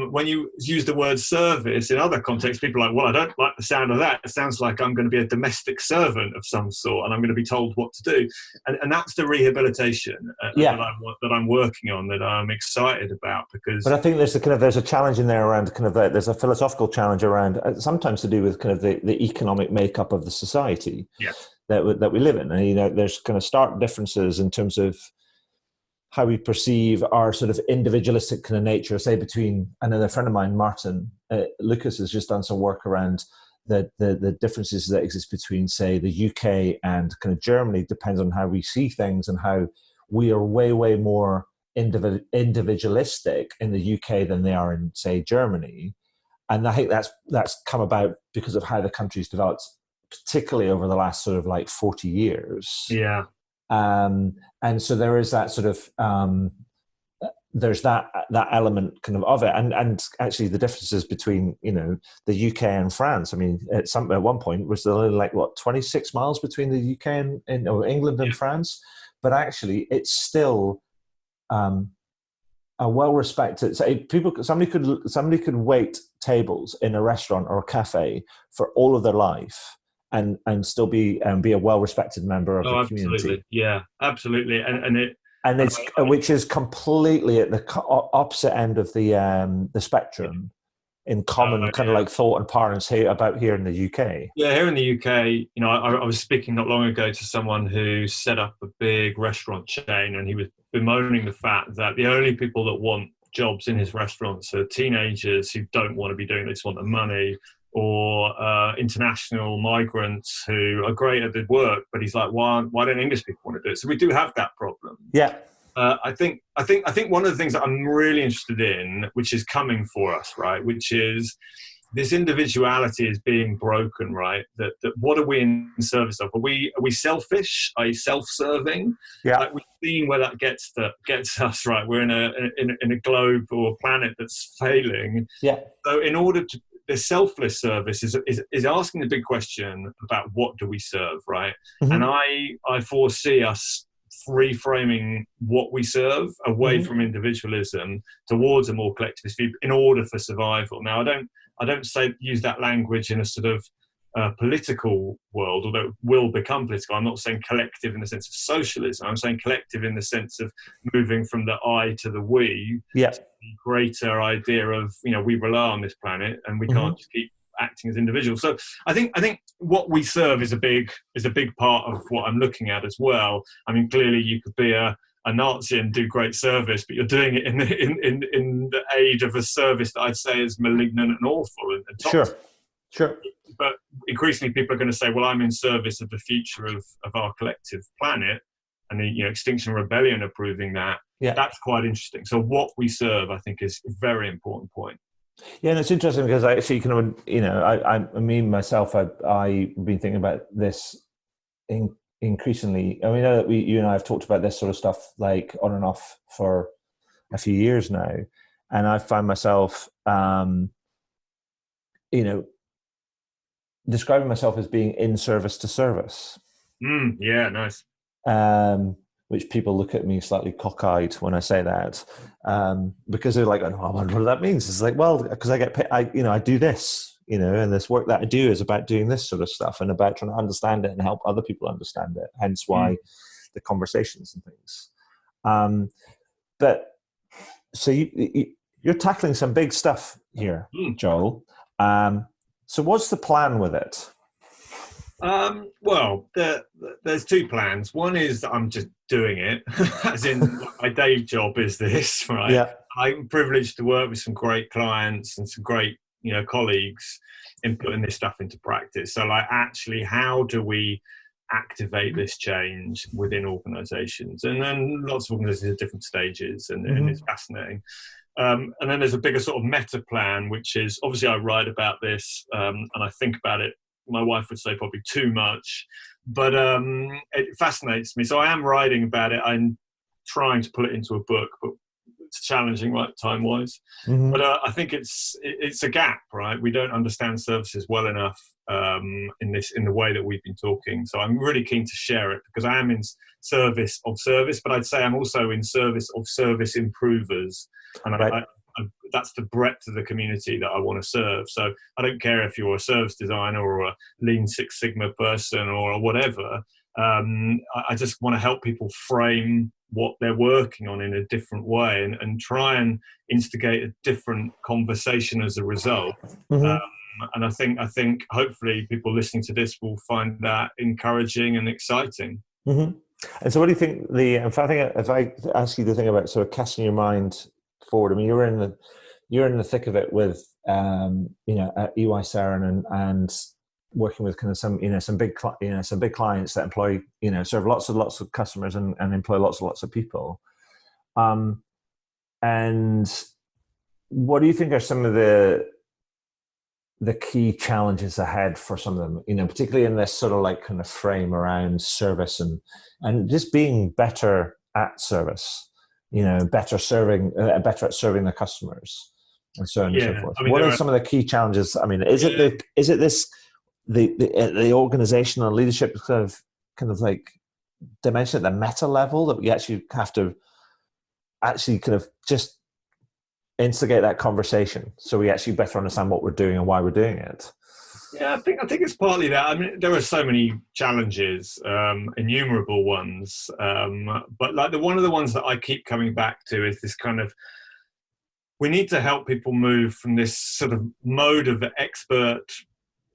[SPEAKER 2] when you use the word service in other contexts, people are like, well, I don't like the sound of that. It sounds like I'm going to be a domestic servant of some sort, and I'm going to be told what to do. And that's the rehabilitation that I'm working on, that I'm excited about.
[SPEAKER 1] But I think there's a challenge in there around there's a philosophical challenge around sometimes to do with kind of the economic makeup of the society that we live in. And there's kind of stark differences in terms of how we perceive our sort of individualistic kind of nature, say between another friend of mine, Martin Lucas, has just done some work around the differences that exist between, say, the UK and kind of Germany. Depends on how we see things and how we are way, way more individualistic in the UK than they are in, say, Germany. And I think that's come about because of how the country's developed, particularly over the last sort of like 40 years.
[SPEAKER 2] Yeah.
[SPEAKER 1] And so there is that sort of there's that element kind of it, and actually the differences between the UK and France. I mean, at one point was there only like 26 miles between the UK and England and France, but actually it's still a well respected. So somebody could wait tables in a restaurant or a cafe for all of their life. And still be a well-respected member of the community.
[SPEAKER 2] Absolutely. Yeah, absolutely. And
[SPEAKER 1] it's which is completely at the opposite end of the spectrum in common kind of like thought and parlance here in the UK.
[SPEAKER 2] Yeah, here in the UK, I was speaking not long ago to someone who set up a big restaurant chain, and he was bemoaning the fact that the only people that want jobs in his restaurants are teenagers who don't want to be doing this, want the money, or international migrants who are great at the work, but he's like, why don't English people want to do it? So we do have that problem.
[SPEAKER 1] Yeah.
[SPEAKER 2] I think one of the things that I'm really interested in, which is coming for us, right, which is this individuality is being broken, right? That what are we in service of? Are we selfish? Are you self-serving?
[SPEAKER 1] Yeah.
[SPEAKER 2] Like we've seen where that gets us, right? We're in a globe or planet that's failing.
[SPEAKER 1] Yeah.
[SPEAKER 2] So in order to the selfless service is asking the big question about what do we serve, right? Mm-hmm. And I foresee us reframing what we serve away from individualism towards a more collectivist view in order for survival. Now, I don't use that language in a sort of political world, although it will become political. I'm not saying collective in the sense of socialism. I'm saying collective in the sense of moving from the I to the we.
[SPEAKER 1] Yeah.
[SPEAKER 2] Greater idea of we rely on this planet and we can't just keep acting as individuals. So I think what we serve is a big part of what I'm looking at as well. I mean, clearly you could be a Nazi and do great service, but you're doing it in the aid of a service that I'd say is malignant and awful and toxic.
[SPEAKER 1] Sure.
[SPEAKER 2] But increasingly people are going to say, well, I'm in service of the future of our collective planet, and the Extinction Rebellion are proving that.
[SPEAKER 1] Yeah.
[SPEAKER 2] That's quite interesting. So what we serve, I think, is a very important point.
[SPEAKER 1] Yeah, and it's interesting because I actually myself, I've been thinking about this increasingly, I mean, know that you and I have talked about this sort of stuff like on and off for a few years now, and I find myself, describing myself as being in service to service.
[SPEAKER 2] Yeah, nice.
[SPEAKER 1] Which people look at me slightly cockeyed when I say that, because they're like, "Oh, I wonder what that means." It's like, well, because I get paid, I do this, and this work that I do is about doing this sort of stuff and about trying to understand it and help other people understand it. Hence why the conversations and things. But so you're tackling some big stuff here, Joel. So what's the plan with it?
[SPEAKER 2] Well, there's two plans. One is that I'm just doing it, as in my day job is this, right?
[SPEAKER 1] Yeah.
[SPEAKER 2] I'm privileged to work with some great clients and some great, colleagues in putting this stuff into practice. So, like, actually, how do we activate this change within organizations? And then lots of organizations at different stages, and it's fascinating. And then there's a bigger sort of meta plan, which is obviously I write about this and I think about it. My wife would say probably too much, but it fascinates me. So I am writing about it. I'm trying to put it into a book, but it's challenging, right, time-wise. But I think it's a gap, right? We don't understand services well enough in the way that we've been talking. So I'm really keen to share it because I am in service of service, but I'd say I'm also in service of service improvers, and
[SPEAKER 1] right.
[SPEAKER 2] That's the breadth of the community that I want to serve. So I don't care if you're a service designer or a Lean Six Sigma person or whatever. I just want to help people frame what they're working on in a different way and try and instigate a different conversation as a result. And I think hopefully people listening to this will find that encouraging and exciting.
[SPEAKER 1] And so what do you think if I ask you to think about sort of casting your mind forward, I mean, you're in the thick of it with at EY Sarin and working with kind of some big clients that employ serve lots of customers and employ lots of people. And what do you think are some of the key challenges ahead for some of them? Particularly in this sort of like kind of frame around service and just being better at service. Better at serving the customers, and so on and so forth. I mean, what are some of the key challenges? I mean, is it the organizational leadership kind of like dimension at the meta level that we actually have to actually kind of just instigate that conversation so we actually better understand what we're doing and why we're doing it?
[SPEAKER 2] Yeah, I think it's partly that. I mean, there are so many challenges, innumerable ones. But like one of the ones that I keep coming back to is this kind of, we need to help people move from this sort of mode of expert,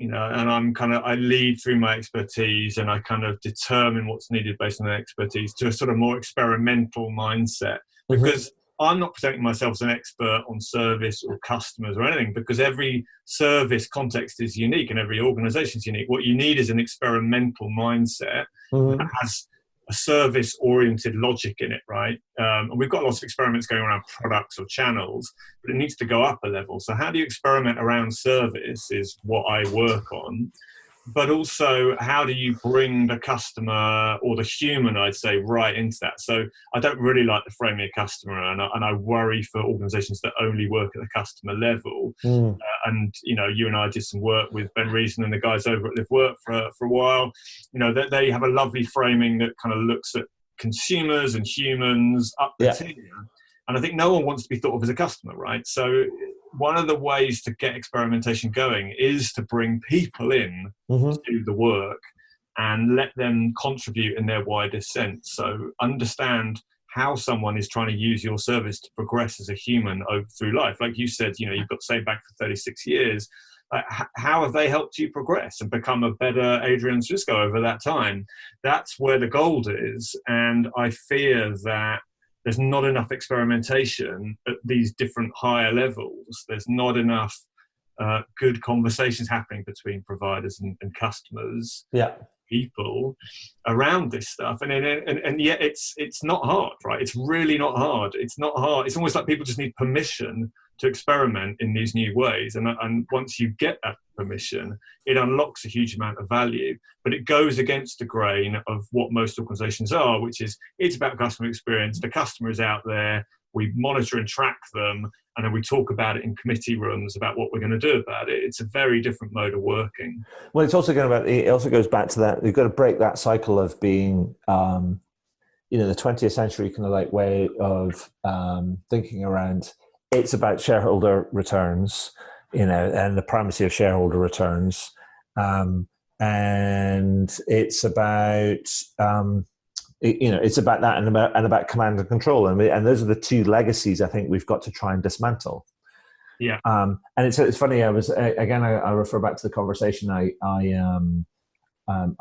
[SPEAKER 2] and I lead through my expertise and I kind of determine what's needed based on that expertise, to a sort of more experimental mindset. Because I'm not presenting myself as an expert on service or customers or anything, because every service context is unique and every organization is unique. What you need is an experimental mindset that has a service-oriented logic in it, right? And we've got lots of experiments going around products or channels, but it needs to go up a level. So how do you experiment around service is what I work on. But also, how do you bring the customer or the human, I'd say, right into that? So I don't really like the framing of customer, and I worry for organizations that only work at the customer level. And, you and I did some work with Ben Reason and the guys over at Live Work for a while. They have a lovely framing that kind of looks at consumers and humans up the tier. And I think no one wants to be thought of as a customer, right? So one of the ways to get experimentation going is to bring people in to do the work and let them contribute in their wider sense. So understand how someone is trying to use your service to progress as a human through life. Like you said, you've got Save Back for 36 years. How have they helped you progress and become a better Adrian Swisko over that time? That's where the gold is. And I fear that there's not enough experimentation at these different higher levels. There's not enough good conversations happening between providers and customers, people around this stuff. And yet it's not hard, right? It's really not hard. It's not hard. It's almost like people just need permission to experiment in these new ways. And once you get that permission, it unlocks a huge amount of value, but it goes against the grain of what most organizations are, which is it's about customer experience. The customer is out there. We monitor and track them, and then we talk about it in committee rooms about what we're going to do about it. It's a very different mode of working.
[SPEAKER 1] Well, it also goes back to that. You've got to break that cycle of being, the 20th century kind of like way of thinking around. It's about shareholder returns, and the primacy of shareholder returns, and it's about it's about that and about command and control, and those are the two legacies I think we've got to try and dismantle.
[SPEAKER 2] Yeah.
[SPEAKER 1] And it's funny. I refer back to the conversation I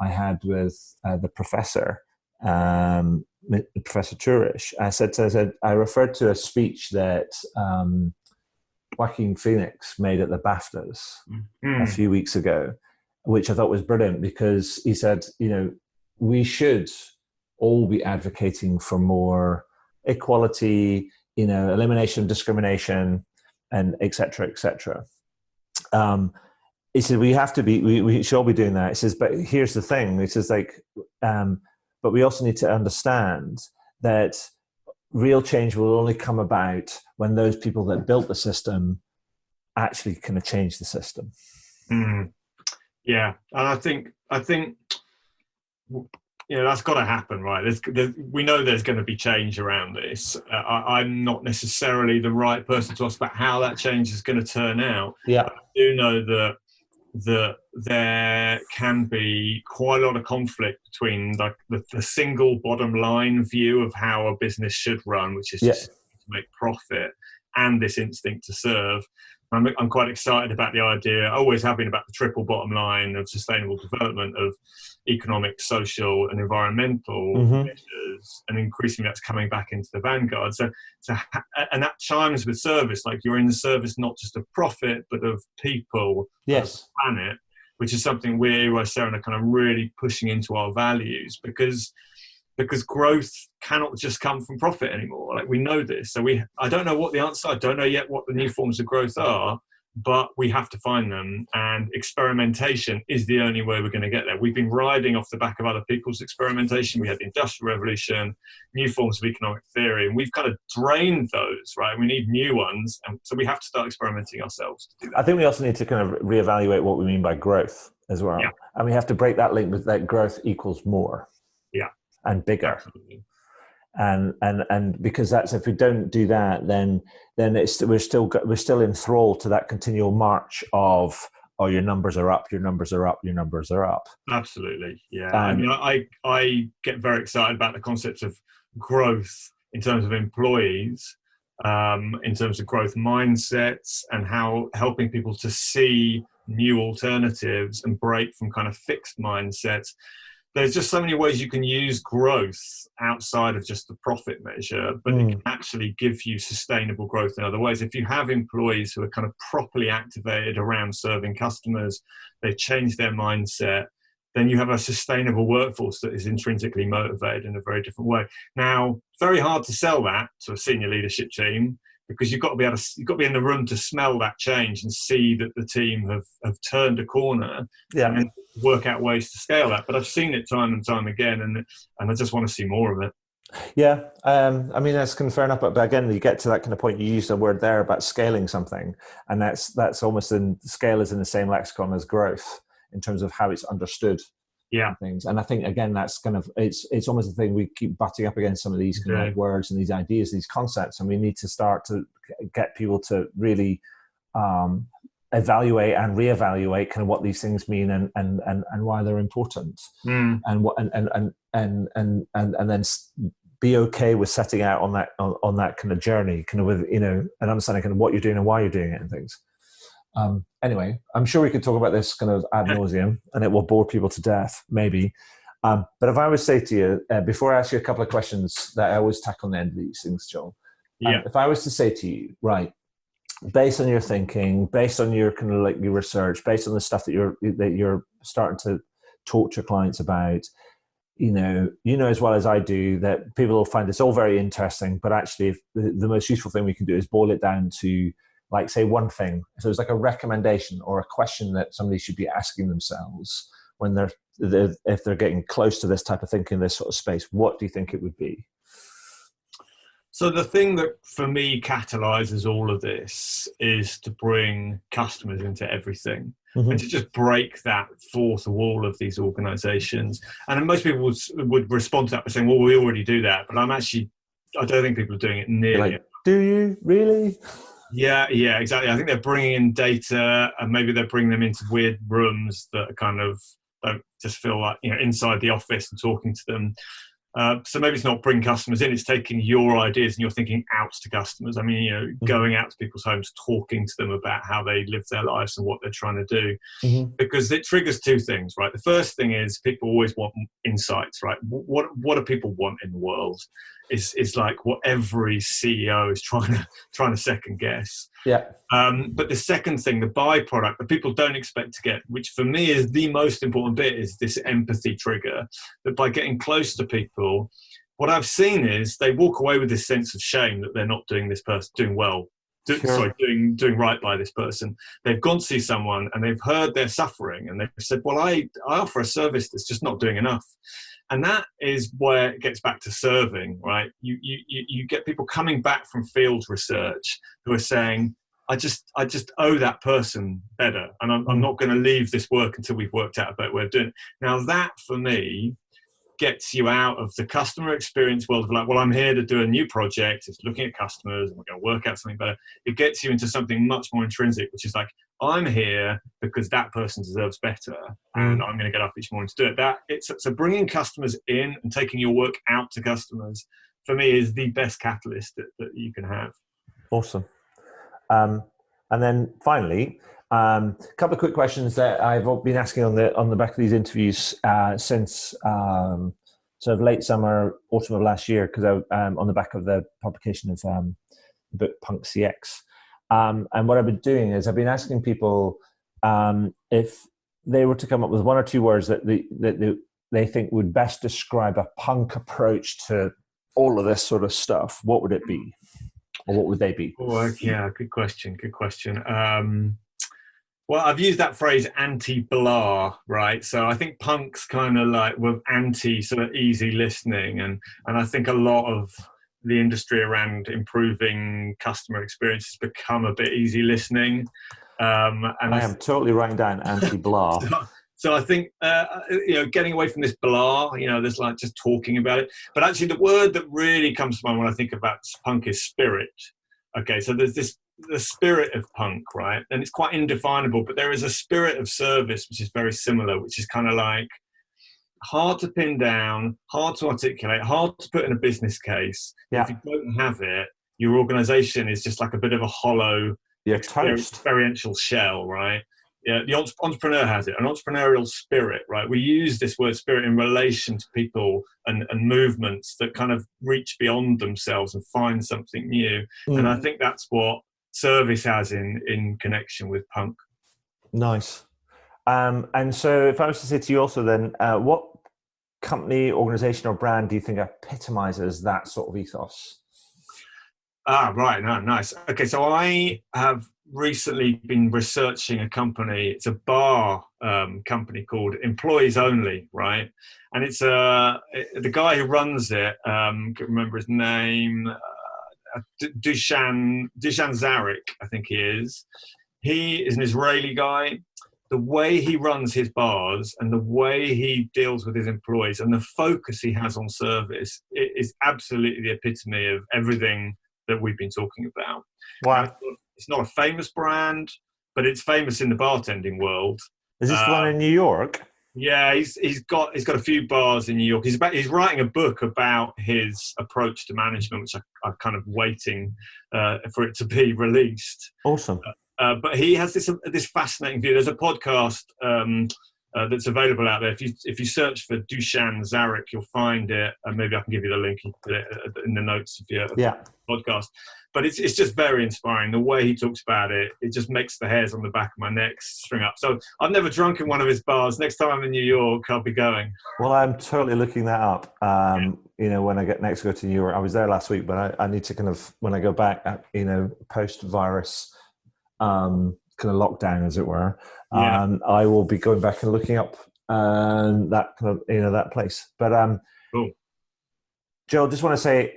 [SPEAKER 1] had with the professor, Professor Turish. I referred to a speech that Joaquin Phoenix made at the BAFTAs a few weeks ago, which I thought was brilliant, because he said, we should all be advocating for more equality, elimination of discrimination, and et cetera, et cetera. He said, we should all be doing that. He says, but here's the thing. He says, but we also need to understand that real change will only come about when those people that built the system actually kind of change the system.
[SPEAKER 2] Yeah, and I think that's got to happen, right? We know there's going to be change around this. I'm not necessarily the right person to ask about how that change is going to turn out.
[SPEAKER 1] Yeah,
[SPEAKER 2] I do know that there can be quite a lot of conflict between the single bottom line view of how a business should run, which is just to make profit, and this instinct to serve. I'm quite excited about the idea, always have been, about the triple bottom line of sustainable development, of economic, social, and environmental measures, and increasingly that's coming back into the vanguard. So, and that chimes with service, like you're in the service not just of profit, but of people, of the planet, which is something we at Serrin are kind of really pushing into our values, because growth cannot just come from profit anymore. Like, we know this. So I don't know what the answer, I don't know yet what the new forms of growth are, but we have to find them. And experimentation is the only way we're going to get there. We've been riding off the back of other people's experimentation. We had the Industrial Revolution, new forms of economic theory, and we've kind of drained those, right? We need new ones. And so we have to start experimenting ourselves to do that.
[SPEAKER 1] I think we also need to kind of reevaluate what we mean by growth as well.
[SPEAKER 2] Yeah.
[SPEAKER 1] And we have to break that link with that growth equals more.
[SPEAKER 2] Yeah.
[SPEAKER 1] And bigger.
[SPEAKER 2] Absolutely.
[SPEAKER 1] And because that's, if we don't do that, then we're still enthralled to that continual march of, oh, your numbers are up, your numbers are up, your numbers are up.
[SPEAKER 2] Absolutely, yeah. I get very excited about the concepts of growth in terms of employees, in terms of growth mindsets, and how helping people to see new alternatives and break from kind of fixed mindsets. There's just so many ways you can use growth outside of just the profit measure, but it can actually give you sustainable growth in other ways. If you have employees who are kind of properly activated around serving customers, they've changed their mindset, then you have a sustainable workforce that is intrinsically motivated in a very different way. Now, very hard to sell that to a senior leadership team, because you've got to be in the room to smell that change and see that the team have turned a corner, and then work out ways to scale that. But I've seen it time and time again, and I just want to see more of it.
[SPEAKER 1] Yeah, I mean, that's kind of fair enough. But again, you get to that kind of point. You used a word there about scaling something, and that's almost scale is in the same lexicon as growth in terms of how it's understood.
[SPEAKER 2] Yeah,
[SPEAKER 1] things. And I think, again, that's kind of, it's almost the thing, we keep butting up against some of these kind of like words and these ideas, these concepts, and we need to start to get people to really evaluate and reevaluate kind of what these things mean and why they're important, and what and then be okay with setting out on that kind of journey, kind of with, and understanding kind of what you're doing and why you're doing it and things. Anyway, I'm sure we could talk about this kind of ad nauseum, and it will bore people to death, maybe. But if I would say to you, before I ask you a couple of questions that I always tack on the end of these things, John, if I was to say to you, right, based on your thinking, based on your kind of like your research, based on the stuff that you're starting to talk to your clients about, you know as well as I do that people will find this all very interesting, but actually, if the most useful thing we can do is boil it down to like say one thing, if there was like a recommendation or a question that somebody should be asking themselves when if they're getting close to this type of thinking, this sort of space, what do you think it would be?
[SPEAKER 2] So the thing that for me catalyzes all of this is to bring customers into everything, and to just break that fourth wall of these organizations. And most people would respond to that by saying, well, we already do that. But I don't think people are doing it nearly.
[SPEAKER 1] Like, do you really?
[SPEAKER 2] Yeah, exactly. I think they're bringing in data, and maybe they're bringing them into weird rooms that kind of don't just feel like, inside the office and talking to them. So maybe it's not bringing customers in, it's taking your ideas and you're thinking out to customers. I mean, going out to people's homes, talking to them about how they live their lives and what they're trying to do. Because it triggers two things, right? The first thing is people always want insights, right? What do people want in the world? Is like what every CEO is trying to second guess.
[SPEAKER 1] Yeah.
[SPEAKER 2] But the second thing, the byproduct that people don't expect to get, which for me is the most important bit, is this empathy trigger. That by getting close to people, what I've seen is they walk away with this sense of shame that they're not doing doing right by this person. They've gone to see someone and they've heard their suffering and they've said, well, I offer a service that's just not doing enough. And that is where it gets back to serving, right? You get people coming back from field research who are saying, I just owe that person better, and I'm not going to leave this work until we've worked out a better way of doing it. Now that, for me, gets you out of the customer experience world of like, well, I'm here to do a new project, it's looking at customers, and we're going to work out something better. It gets you into something much more intrinsic, which is like, I'm here because that person deserves better, and I'm going to get up each morning to do it. So bringing customers in and taking your work out to customers, for me, is the best catalyst that you can have.
[SPEAKER 1] Awesome. And then finally, a couple of quick questions that I've been asking on the back of these interviews since sort of late summer, autumn of last year, because on the back of the publication of the book Punk CX. And what I've been doing is I've been asking people if they were to come up with one or two words that they think would best describe a punk approach to all of this sort of stuff, what would it be? Or what would they be?
[SPEAKER 2] Oh, yeah, good question. Well, I've used that phrase anti-blah, right? So I think punk's kind of like with anti sort of easy listening. And I think a lot of the industry around improving customer experience has become a bit easy listening. And
[SPEAKER 1] I am totally writing down anti-blah.
[SPEAKER 2] So I think, getting away from this blah, there's like just talking about it. But actually the word that really comes to mind when I think about punk is spirit. Okay, so there's the spirit of punk, right? And it's quite indefinable, but there is a spirit of service which is very similar, which is kind of like hard to pin down, hard to articulate, hard to put in a business case.
[SPEAKER 1] Yeah.
[SPEAKER 2] If you don't have it, your organization is just like a bit of a hollow experiential shell, right? Yeah, the entrepreneur has it, an entrepreneurial spirit, right? We use this word spirit in relation to people and movements that kind of reach beyond themselves and find something new. And I think that's what service has in connection with punk.
[SPEAKER 1] Nice. And so if I was to say to you also then, what company, organization or brand do you think epitomizes that sort of ethos?
[SPEAKER 2] Right. No, nice. Okay, so I have recently been researching a company. It's a bar company called Employees Only, right? And it's the guy who runs it. Can't remember his name. Dusan Zarek, I think he is. He is an Israeli guy. The way he runs his bars and the way he deals with his employees and the focus he has on service, it is absolutely the epitome of everything that we've been talking about.
[SPEAKER 1] Wow.
[SPEAKER 2] It's not a famous brand, but it's famous in the bartending world.
[SPEAKER 1] Is this the one in New York?
[SPEAKER 2] Yeah, he's got a few bars in New York. He's writing a book about his approach to management, which I'm kind of waiting for it to be released.
[SPEAKER 1] Awesome.
[SPEAKER 2] But he has this fascinating view. There's a podcast that's available out there. If you search for Dusan Zarek, you'll find it. And maybe I can give you the link in the notes of your podcast. But it's just very inspiring. The way he talks about it, it just makes the hairs on the back of my neck string up. So I've never drunk in one of his bars. Next time I'm in New York, I'll be going.
[SPEAKER 1] Well, I'm totally looking that up. When I get next to go to New York, I was there last week, but I need to kind of, when I go back, post-virus kind of lockdown, as it were,
[SPEAKER 2] Yeah.
[SPEAKER 1] I will be going back and looking up that kind of that place. But
[SPEAKER 2] Cool.
[SPEAKER 1] Joe, just want to say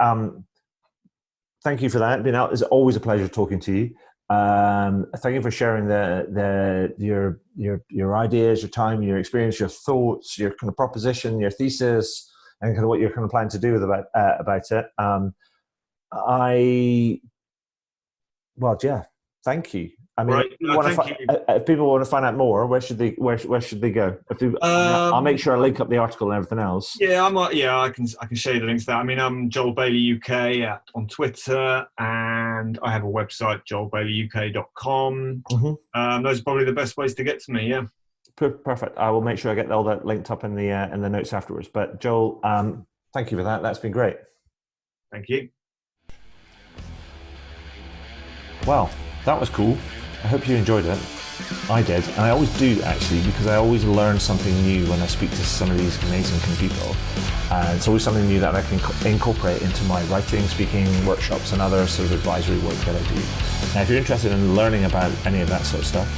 [SPEAKER 1] thank you for that. It's always a pleasure talking to you. Thank you for sharing your ideas, your time, your experience, your thoughts, your kind of proposition, your thesis, and kind of what you're kind of planning to do about it. Thank you. I mean,
[SPEAKER 2] Right. No, thank you.
[SPEAKER 1] if people want to find out more, where should they go? I'll make sure I link up the article and everything else.
[SPEAKER 2] Yeah, I can share the links there. I mean, I'm Joel Bailey UK on Twitter, and I have a website, joelbaileyuk.com.
[SPEAKER 1] Mm-hmm.
[SPEAKER 2] Those are probably the best ways to get to me. Yeah.
[SPEAKER 1] Perfect. I will make sure I get all that linked up in the notes afterwards. But Joel, thank you for that. That's been great.
[SPEAKER 2] Thank you.
[SPEAKER 1] Well, that was cool. I hope you enjoyed it. I did, and I always do actually, because I always learn something new when I speak to some of these amazing people. And it's always something new that I can incorporate into my writing, speaking, workshops, and other sort of advisory work that I do. Now, if you're interested in learning about any of that sort of stuff,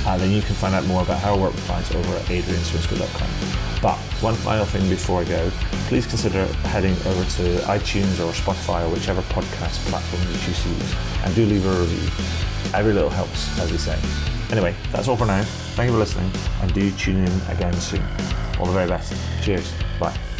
[SPEAKER 1] then you can find out more about how I work with clients over at adrianswinscoe.com. But one final thing before I go, please consider heading over to iTunes or Spotify or whichever podcast platform you choose to use, and do leave a review. Every little helps, as we say. Anyway, that's all for now. Thank you for listening, and do tune in again soon. All the very best. Cheers. Bye.